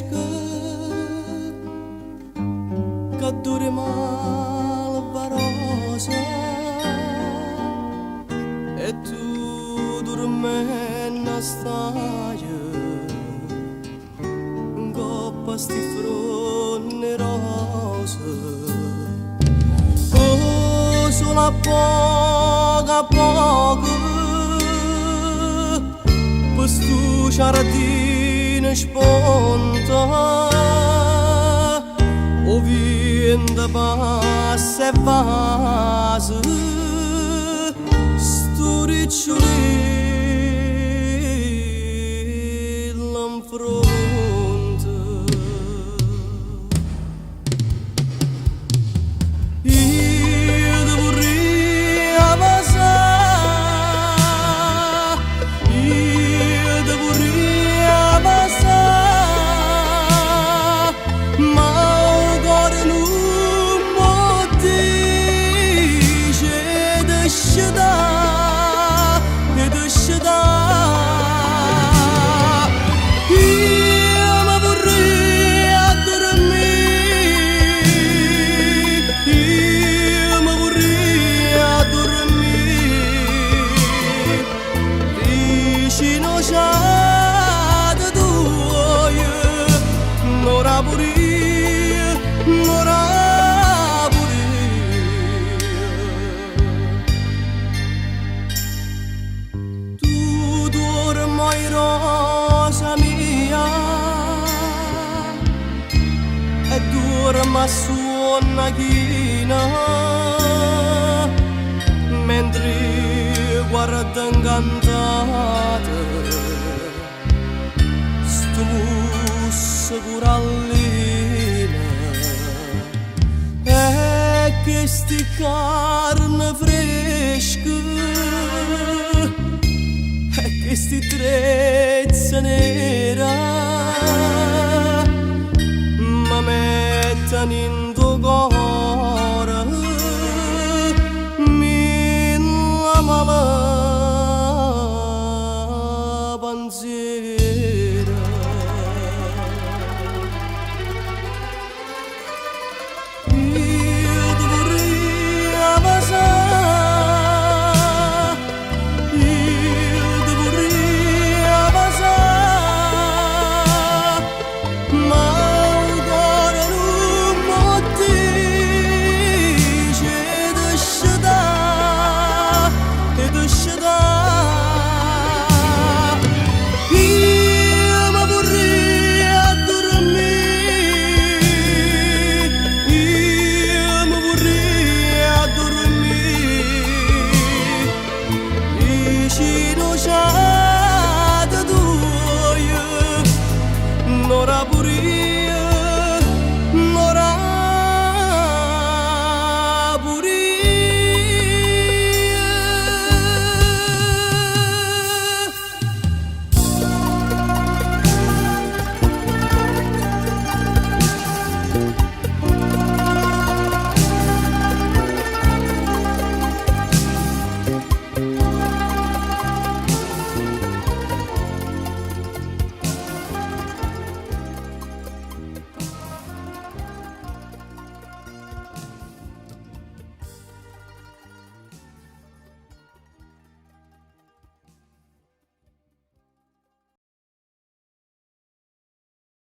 fresca che dorma alvarosa e tu dormenna stai in coppa sti fronne rosa. Oh, solo a poco questo giardino sponta o vento passa e vasa sto ricciolino in fronte. Io ti vorrei abbassare, io ti vorrei abbassare, ma il cuore non può dire di scendere, di scendere. Io mi vorrei addormire, io mi vorrei addormire vicino a tu, ora pure io, ora pure io. Tu dormi rosa mia e dorma suona china mentre guarda incantata sto musso corallina e che sti carne fresca e che sti trezze nera ma mettono in tuo cuore mille mala pensiera. Io ti vorrei abbassare, io ti vorrei abbassare, ma il cuore non può dire di scendere, di scendere. Io mi vorrei addormire, io mi vorrei addormire vicino a tu, ora pure io.